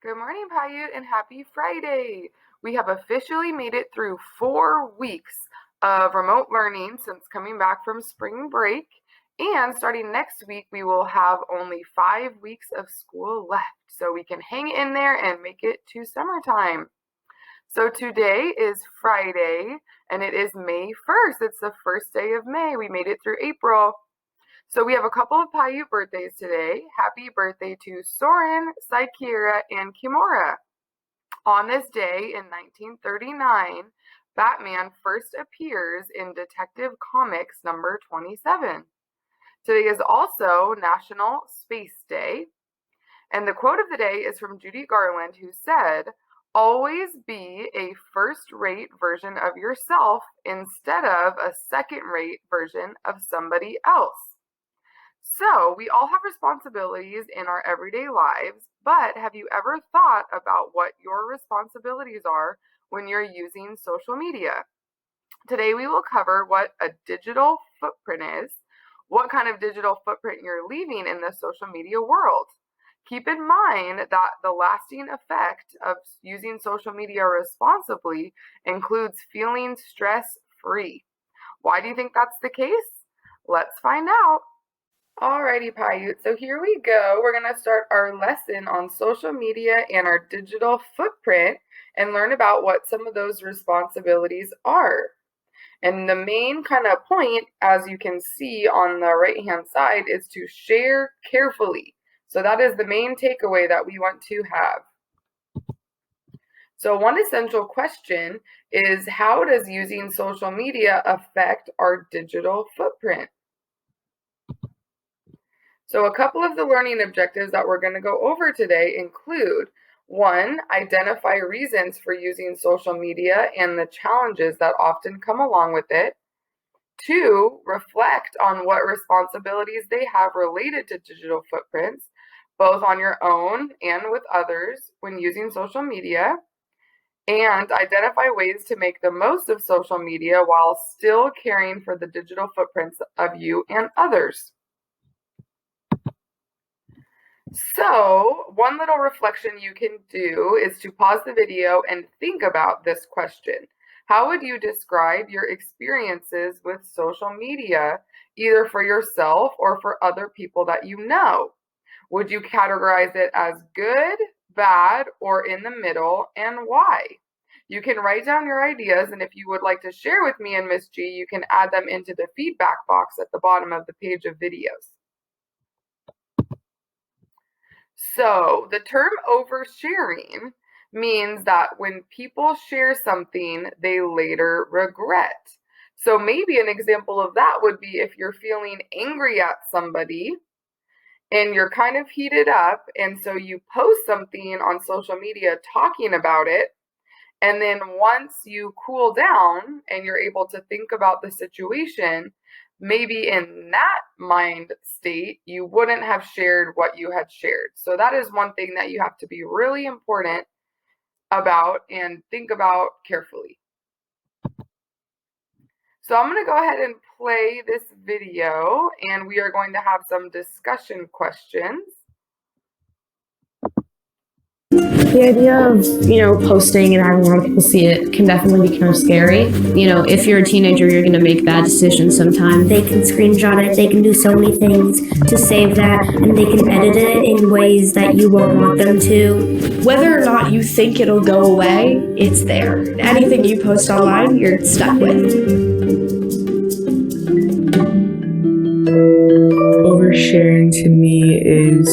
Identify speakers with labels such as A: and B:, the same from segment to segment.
A: Good morning, Piute, and happy Friday. We have officially made it through 4 weeks of remote learning since coming back from spring break. And starting next week, we will have only 5 weeks of school left. So we can hang in there and make it to summertime. So today is Friday, and it is May 1st. It's the first day of May. We made it through April. So we have a couple of Piute birthdays today. Happy birthday to Soren, Saikira, and Kimura. On this day in 1939, Batman first appears in Detective Comics number 27. Today is also National Space Day. And the quote of the day is from Judy Garland, who said, "Always be a first-rate version of yourself instead of a second-rate version of somebody else." So we all have responsibilities in our everyday lives, but have you ever thought about what your responsibilities are when you're using social media? Today we will cover what a digital footprint is, what kind of digital footprint you're leaving in the social media world. Keep in mind that the lasting effect of using social media responsibly includes feeling stress-free. Why do you think that's the case? Let's find out. Alrighty, Piute, so here we go. We're going to start our lesson on social media and our digital footprint and learn about what some of those responsibilities are. And the main kind of point, as you can see on the right-hand side, is to share carefully. So that is the main takeaway that we want to have. So one essential question is, how does using social media affect our digital footprint? So a couple of the learning objectives that we're going to go over today include: 1, identify reasons for using social media and the challenges that often come along with it. 2, reflect on what responsibilities they have related to digital footprints, both on your own and with others when using social media. And identify ways to make the most of social media while still caring for the digital footprints of you and others. So one little reflection you can do is to pause the video and think about this question. How would you describe your experiences with social media, either for yourself or for other people that you know? Would you categorize it as good, bad, or in the middle, and why? You can write down your ideas, and if you would like to share with me and Miss G, you can add them into the feedback box at the bottom of the page of videos. So the term oversharing means that when people share something, they later regret. So maybe an example of that would be if you're feeling angry at somebody and you're kind of heated up, and so you post something on social media talking about it, and then once you cool down and you're able to think about the situation, maybe in that mind state, you wouldn't have shared what you had shared. So that is one thing that you have to be really important about and think about carefully. So I'm going to go ahead and play this video, and we are going to have some discussion questions.
B: The idea of, posting and having a lot of people see it can definitely be kind of scary. If you're a teenager, you're going to make bad decisions sometimes.
C: They can screenshot it, they can do so many things to save that, and they can edit it in ways that you won't want them to.
D: Whether or not you think it'll go away, it's there. Anything you post online, you're stuck with.
E: Oversharing to me is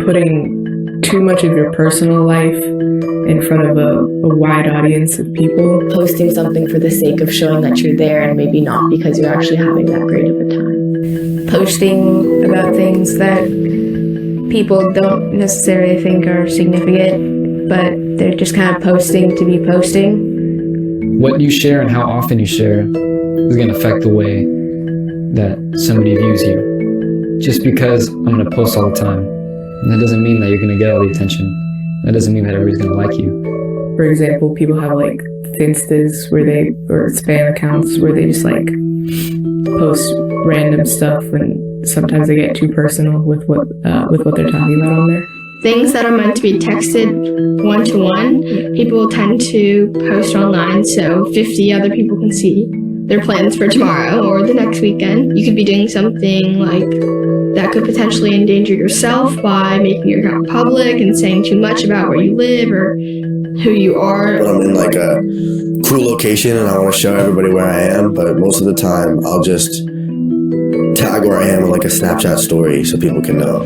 E: putting too much of your personal life in front of a wide audience of people.
D: Posting something for the sake of showing that you're there and maybe not because you're actually having that great of a time.
F: Posting about things that people don't necessarily think are significant, but they're just kind of posting to be posting.
G: What you share and how often you share is going to affect the way that somebody views you. Just because I'm going to post all the time, that doesn't mean that you're going to get all the attention. That doesn't mean that everybody's going to like you.
E: For example, people have Finstas or spam accounts where they just post random stuff, and sometimes they get too personal with what they're talking about on there.
F: Things that are meant to be texted one-to-one, people tend to post online so 50 other people can see their plans for tomorrow or the next weekend. You could be doing something like that could potentially endanger yourself by making your account public and saying too much about where you live or who you are.
H: When I'm in like a cool location and I want to show everybody where I am, but most of the time I'll just tag where I am in like a Snapchat story so people can know.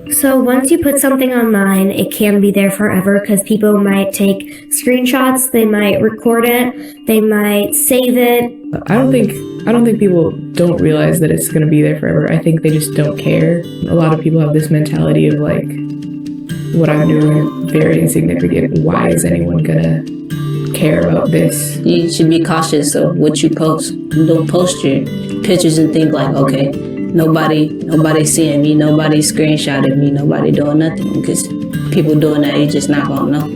C: So once you put something online, it can be there forever because people might take screenshots, they might record it, they might save it.
E: I don't think people don't realize that it's going to be there forever. I think they just don't care. A lot of people have this mentality of like, what I'm doing very insignificant. Why is anyone going to care about this?
I: You should be cautious of what you post. Don't post your pictures and think like, okay, nobody's seeing me, nobody screenshotted me, nobody doing nothing, because people doing that, you just not gonna know.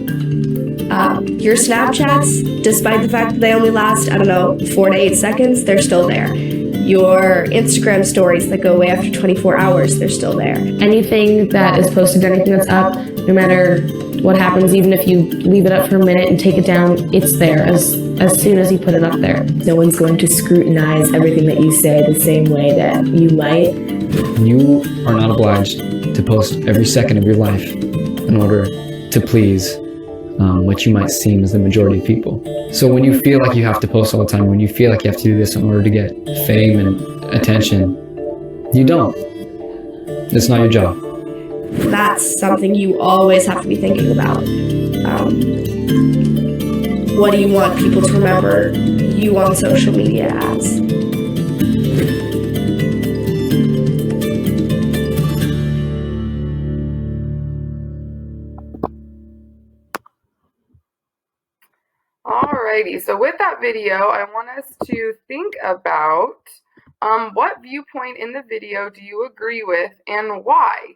J: Your Snapchats, despite the fact that they only last, 4 to 8 seconds, they're still there. Your Instagram stories that go away after 24 hours, they're still there.
B: Anything that is posted, anything that's up, no matter what happens, even if you leave it up for a minute and take it down, it's there as soon as you put it up there.
D: No one's going to scrutinize everything that you say the same way that you might.
G: You are not obliged to post every second of your life in order to please what you might seem as the majority of people. So when you feel like you have to post all the time, when you feel like you have to do this in order to get fame and attention, you don't. It's not your job.
J: That's something you always have to be thinking about. What do you want people to remember you on social media as?
A: Alrighty, so with that video, I want us to think about what viewpoint in the video do you agree with and why?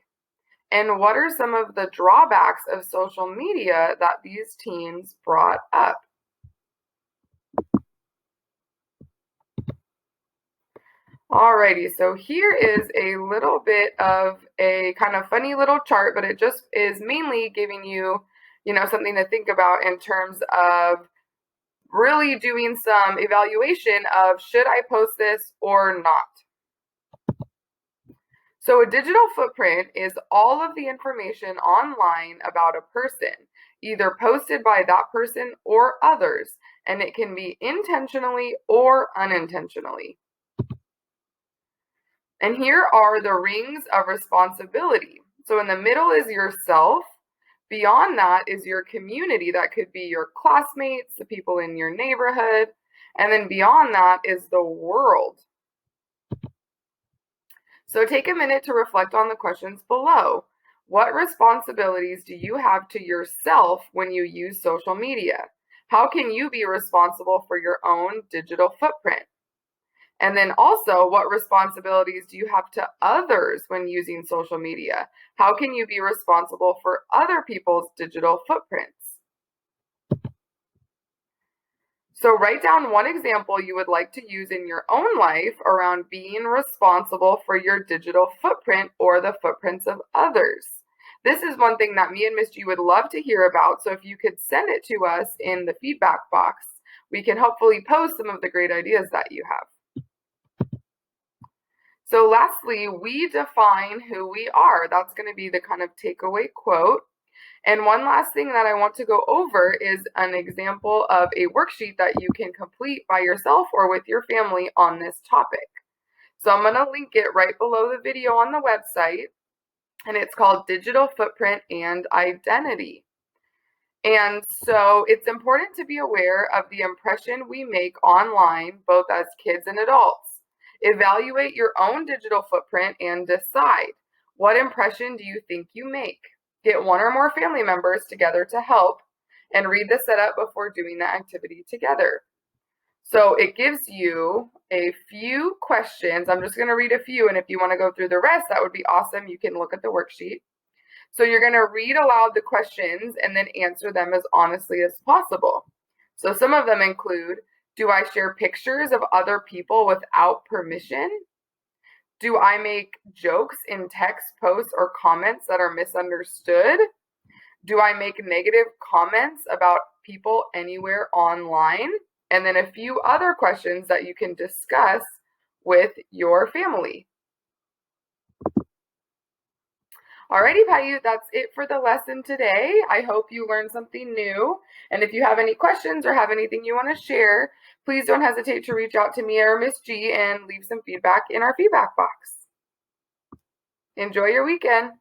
A: And what are some of the drawbacks of social media that these teens brought up? Alrighty, so here is a little bit of a kind of funny little chart, but it just is mainly giving you, something to think about in terms of really doing some evaluation of should I post this or not. So a digital footprint is all of the information online about a person, either posted by that person or others, and it can be intentionally or unintentionally. And here are the rings of responsibility. So in the middle is yourself. Beyond that is your community. That could be your classmates, the people in your neighborhood. And then beyond that is the world. So take a minute to reflect on the questions below. What responsibilities do you have to yourself when you use social media? How can you be responsible for your own digital footprint? And then also, what responsibilities do you have to others when using social media? How can you be responsible for other people's digital footprints? So write down one example you would like to use in your own life around being responsible for your digital footprint or the footprints of others. This is one thing that me and Miss G would love to hear about, so if you could send it to us in the feedback box, we can hopefully post some of the great ideas that you have. So lastly, we define who we are. That's going to be the kind of takeaway quote. And one last thing that I want to go over is an example of a worksheet that you can complete by yourself or with your family on this topic. So I'm going to link it right below the video on the website, and it's called Digital Footprint and Identity. And so it's important to be aware of the impression we make online, both as kids and adults. Evaluate your own digital footprint and decide, what impression do you think you make? Get one or more family members together to help and read the setup before doing the activity together. So it gives you a few questions. I'm just going to read a few, and if you want to go through the rest, that would be awesome. You can look at the worksheet. So you're going to read aloud the questions and then answer them as honestly as possible. So some of them include, do I share pictures of other people without permission? Do I make jokes in text posts or comments that are misunderstood? Do I make negative comments about people anywhere online? And then a few other questions that you can discuss with your family. Alrighty, Piute, that's it for the lesson today. I hope you learned something new. And if you have any questions or have anything you want to share, please don't hesitate to reach out to me or Miss G and leave some feedback in our feedback box. Enjoy your weekend.